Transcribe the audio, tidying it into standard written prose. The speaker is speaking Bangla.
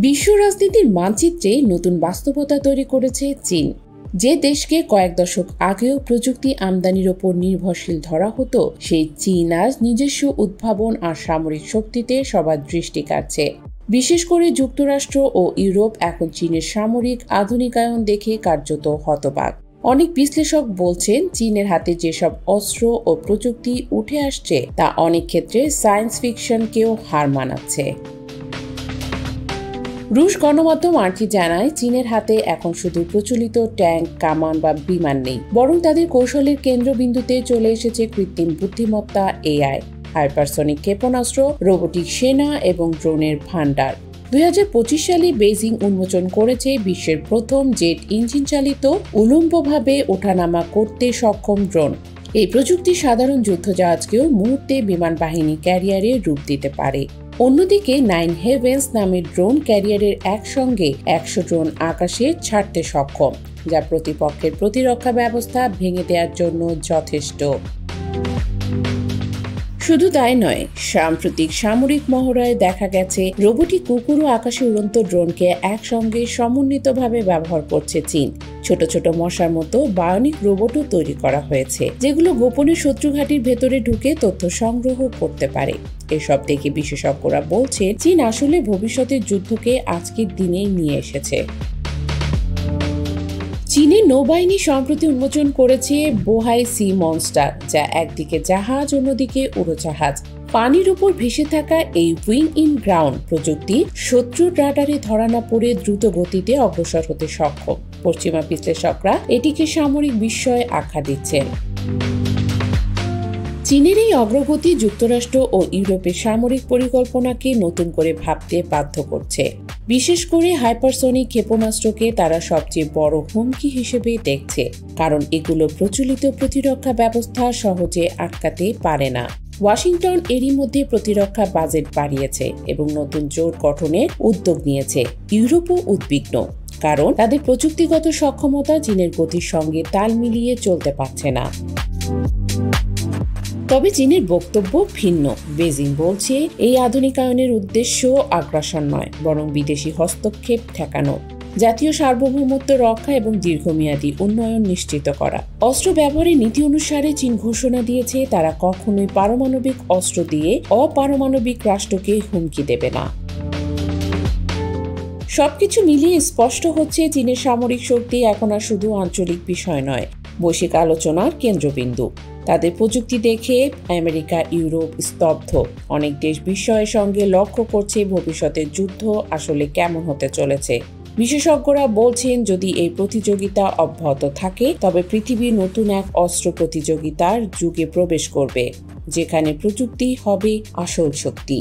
বিশ্ব রাজনীতির মানচিত্রে নতুন বাস্তবতা তৈরি করেছে চীন। যে দেশকে কয়েক দশক আগেও প্রযুক্তি আমদানির ওপর নির্ভরশীল ধরা হতো, সেই চীন আজ নিজস্ব উদ্ভাবন আর সামরিক শক্তিতে সবার দৃষ্টি কাড়ছে। বিশেষ করে যুক্তরাষ্ট্র ও ইউরোপ এখন চীনের সামরিক আধুনিকায়ন দেখে কার্যত হতবাক। অনেক বিশ্লেষক বলছেন, চীনের হাতে যেসব অস্ত্র ও প্রযুক্তি উঠে আসছে তা অনেক ক্ষেত্রে সায়েন্স ফিকশনকেও হার মানাচ্ছে। রুশ গণমাধ্যম আরটি জানায়, চীনের হাতে এখন শুধু প্রচলিত ট্যাঙ্ক, কামান বা বিমান নেই, বরং তাদের কৌশলের কেন্দ্রবিন্দুতে চলে এসেছে কৃত্রিম বুদ্ধিমত্তা, এআই, হাইপারসনিক ক্ষেপণাস্ত্র, রোবোটিক সেনা এবং ড্রোনের ভান্ডার। 2025 সালে বেইজিং উন্মোচন করেছে বিশ্বের প্রথম জেট ইঞ্জিন চালিত উলম্বভাবে ওঠানামা করতে সক্ষম ড্রোন। এই প্রযুক্তি সাধারণ যুদ্ধজাহাজকেও মুহূর্তে বিমান বাহিনী ক্যারিয়ারে রূপ দিতে পারে। অন্যদিকে 9 হেভেন্স নামের ড্রোন ক্যারিয়ারের একসঙ্গে 100 ড্রোন আকাশে ছাড়তে সক্ষম, যা প্রতিপক্ষের প্রতিরক্ষা ব্যবস্থা ভেঙে দেওয়ার জন্য যথেষ্ট। শুধু তাই নয়, সাম্প্রতিক সামরিক মহড়ায় দেখা গেছে রোবোটিক কুকুরও আকাশে উড়ন্ত ড্রোনকে একসঙ্গে সমন্বিতভাবে ব্যবহার করছে চীন। ছোট ছোট মশার মতো বায়োনিক রোবটও তৈরি করা হয়েছে, যেগুলো গোপনে শত্রু ঘাঁটির ভেতরে ঢুকে তথ্য সংগ্রহ করতে পারে। এসব দেখে বিশেষজ্ঞরা বলছে, চীন আসলে ভবিষ্যতের যুদ্ধকে আজকের দিনেই নিয়ে এসেছে। চীনের নৌবাহিনী সম্প্রতি উন্মোচন করেছে বোহাই সি মনস্টার, যা একদিকে জাহাজ, অন্যদিকে উড়োজাহাজ। পানির উপর ভেসে থাকা এই উইং ইন গ্রাউন্ড প্রযুক্তি শত্রুর রাডারে ধরা না পড়ে দ্রুত গতিতে অগ্রসর হতে সক্ষম। পশ্চিমা বিশ্লেষকরা এটিকে সামরিক বিস্ময় আখ্যা দিচ্ছেন। চীনের এই অগ্রগতি যুক্তরাষ্ট্র ও ইউরোপের সামরিক পরিকল্পনাকে নতুন করে ভাবতে বাধ্য করছে। বিশেষ করে হাইপারসনিক ক্ষেপণাস্ত্রকে তারা সবচেয়ে বড় হুমকি হিসেবে দেখছে, কারণ এগুলো প্রচলিত প্রতিরক্ষা ব্যবস্থা সহজে আটকাতে পারে না। ওয়াশিংটন এরই মধ্যে প্রতিরক্ষা বাজেট বাড়িয়েছে এবং নতুন জোট গঠনের উদ্যোগ নিয়েছে। ইউরোপও উদ্বিগ্ন, কারণ তাদের প্রযুক্তিগত সক্ষমতা চীনের গতির সঙ্গে তাল মিলিয়ে চলতে পারছে না। তবে চীনের বক্তব্য ভিন্ন। বেজিং বলছে, এই আধুনিকায়নের উদ্দেশ্য আগ্রাসন নয়, বরং বিদেশি হস্তক্ষেপ ঠেকানো, জাতীয় সার্বভৌমত্ব রক্ষা এবং দীর্ঘমেয়াদী উন্নয়ন নিশ্চিত করা। অস্ত্র ব্যবহারের নীতি অনুসারে চীন ঘোষণা দিয়েছে, তারা কখনোই পারমাণবিক অস্ত্র দিয়ে অপারমাণবিক রাষ্ট্রকে হুমকি দেবে না। সবকিছু মিলিয়ে স্পষ্ট হচ্ছে, চীনের সামরিক শক্তি এখন আর শুধু আঞ্চলিক বিষয় নয়, বৈশ্বিক আলোচনার কেন্দ্রবিন্দু। তাদের প্রযুক্তি দেখে আমেরিকা, ইউরোপ স্তব্ধ। অনেক দেশ বিস্ময়ের সঙ্গে লক্ষ্য করছে ভবিষ্যতের যুদ্ধ আসলে কেমন হতে চলেছে। বিশেষজ্ঞরা বলছেন, যদি এই প্রতিযোগিতা অব্যাহত থাকে, তবে পৃথিবী নতুন এক অস্ত্র প্রতিযোগিতার যুগে প্রবেশ করবে, যেখানে প্রযুক্তি হবে আসল শক্তি।